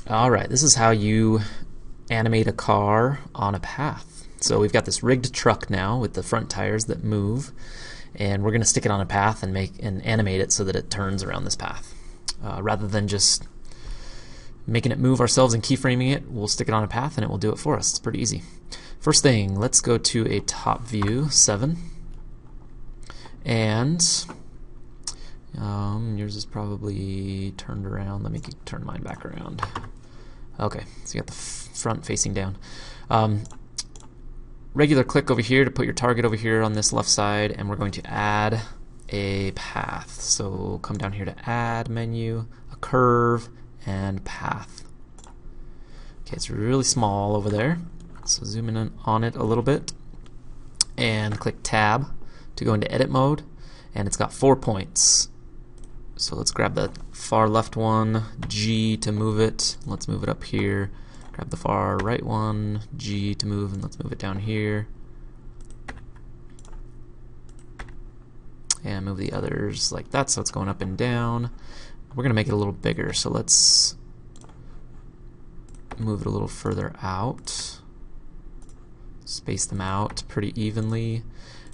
Alright, this is how you animate a car on a path. So we've got this rigged truck now with the front tires that move, and we're going to stick it on a path and animate it so that it turns around this path. Rather than just making it move ourselves and keyframing it, we'll stick it on a path and it will do it for us. It's pretty easy. First thing, let's go to a top view, 7. And yours is probably turned around. Let me turn mine back around. Okay, so you got the front facing down. Regular click over here to put your target over here on this left side, and we're going to add a path. So come down here to add menu, a curve, and path. Okay, it's really small over there. So zoom in on it a little bit and click tab to go into edit mode, and it's got 4 points. So let's grab the far left one, G to move it. Let's move it up here. Grab the far right one, G to move, and let's move it down here. And move the others like that so it's going up and down. We're going to make it a little bigger, so let's move it a little further out. Space them out pretty evenly.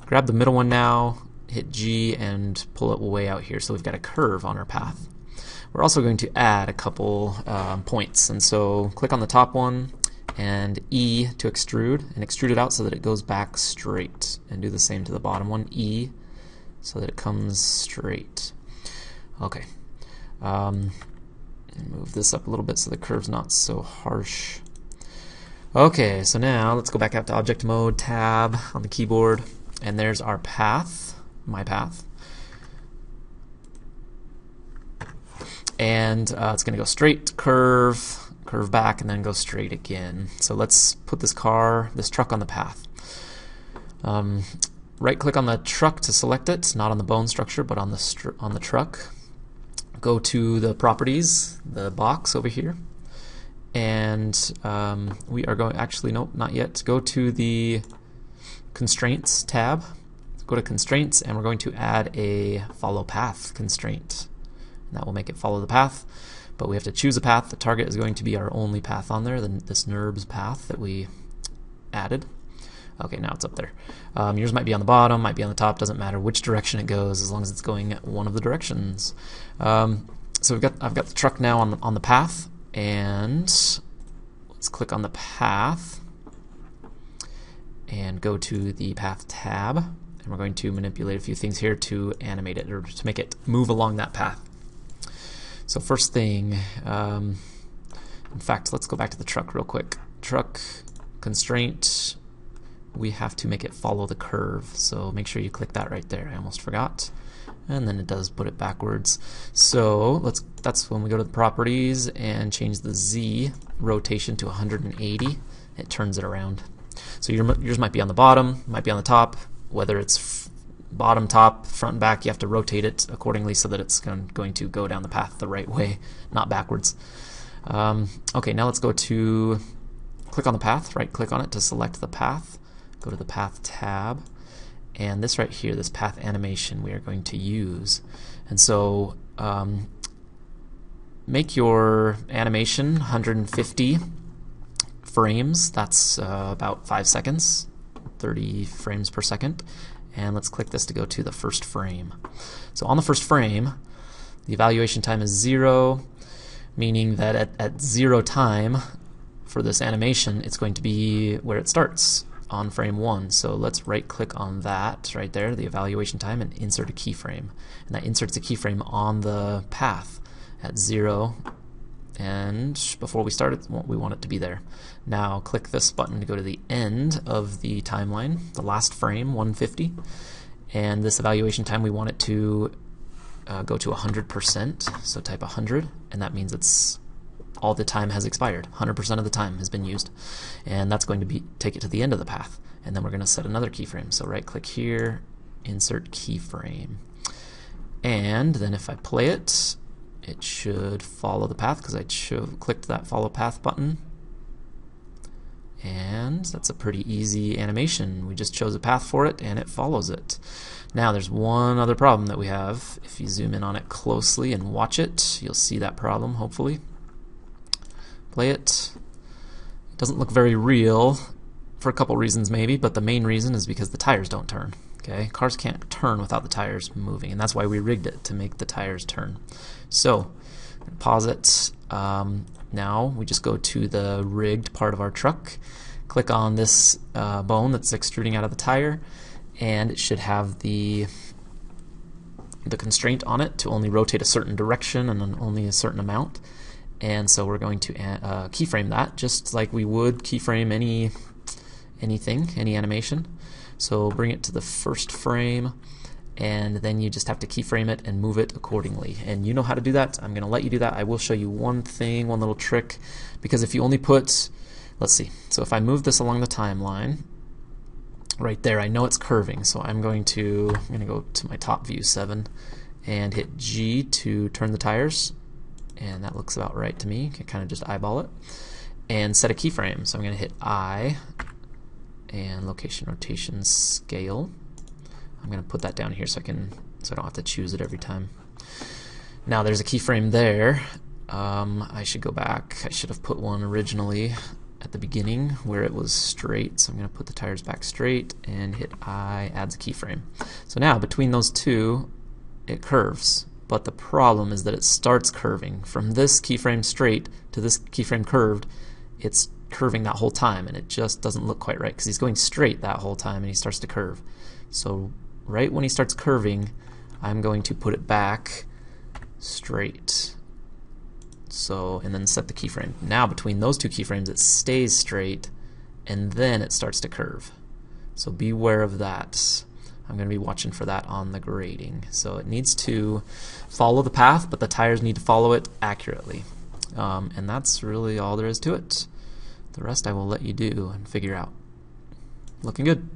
Grab the middle one now, hit G and pull it way out here so we've got a curve on our path. We're also going to add a couple points, and so click on the top one and E to extrude, and extrude it out so that it goes back straight, and do the same to the bottom one, E, so that it comes straight. Okay, move this up a little bit so the curve's not so harsh. Okay, so now let's go back out to object mode, tab on the keyboard, and there's our path, my path. And it's going to go straight, curve back, and then go straight again. So let's put this truck on the path. Right click on the truck to select it, not on the bone structure, but on the truck. Go to the properties, the box over here, and we are going, actually nope, not yet. Go to the constraints tab. Go to constraints, and we're going to add a follow path constraint. That will make it follow the path, but we have to choose a path. The target is going to be our only path on there, this NURBS path that we added. Okay, now it's up there. Yours might be on the bottom, might be on the top, doesn't matter which direction it goes as long as it's going one of the directions. So I've got the truck now on the path, and let's click on the path and go to the path tab, and we're going to manipulate a few things here to animate it, or to make it move along that path. So first thing, in fact, let's go back to the truck real quick. Truck constraint, we have to make it follow the curve, so make sure you click that right there. I almost forgot, and then it does put it backwards. So that's when we go to the properties and change the Z rotation to 180. It turns it around. So yours might be on the bottom, might be on the top. Whether it's bottom, top, front, and back, you have to rotate it accordingly so that it's going to go down the path the right way, not backwards. Okay, now let's go to click on the path, right click on it to select the path, go to the path tab, and this right here, this path animation, we are going to use. And so make your animation 150 frames, that's about 5 seconds, 30 frames per second. And let's click this to go to the first frame. So on the first frame, the evaluation time is 0, meaning that at 0 time for this animation, it's going to be where it starts, on frame 1. So let's right click on that right there, the evaluation time, and insert a keyframe. And that inserts a keyframe on the path at 0. And before we start it, we want it to be there. Now click this button to go to the end of the timeline, the last frame, 150, and this evaluation time we want it to go to 100%, so type 100, and that means it's all the time has expired, 100% of the time has been used, and that's going to take it to the end of the path. And then we're going to set another keyframe, so right click here, insert keyframe, and then if I play it, it should follow the path because I clicked that follow path button. And that's a pretty easy animation. We just chose a path for it and it follows it. Now there's one other problem that we have. If you zoom in on it closely and watch it, you'll see that problem hopefully. play it. It doesn't look very real for a couple reasons maybe, but the main reason is because the tires don't turn. Okay, cars can't turn without the tires moving, and that's why we rigged it, to make the tires turn. So, pause it. Now we just go to the rigged part of our truck, click on this bone that's extruding out of the tire, and it should have the constraint on it to only rotate a certain direction and only a certain amount. And so we're going to keyframe that just like we would keyframe any animation. So bring it to the first frame, and then you just have to keyframe it and move it accordingly. And you know how to do that. I'm going to let you do that. I will show you one little trick, because if you only put, let's see, so if I move this along the timeline, right there, I know it's curving, so I'm going to go to my top view 7 and hit G to turn the tires, and that looks about right to me. You can kind of just eyeball it and set a keyframe. So I'm going to hit I and location, rotation, scale. I'm going to put that down here so I don't have to choose it every time. Now there's a keyframe there. I should go back. I should have put one originally at the beginning where it was straight, so I'm going to put the tires back straight and hit I, adds a keyframe. So now between those two it curves, but the problem is that it starts curving. From this keyframe straight to this keyframe curved, it's curving that whole time, and it just doesn't look quite right because he's going straight that whole time and he starts to curve. So right when he starts curving, I'm going to put it back straight. So, and then set the keyframe. Now between those two keyframes it stays straight, and then it starts to curve. So beware of that. I'm going to be watching for that on the grading. So it needs to follow the path, but the tires need to follow it accurately. And that's really all there is to it. The rest I will let you do and figure out. Looking good.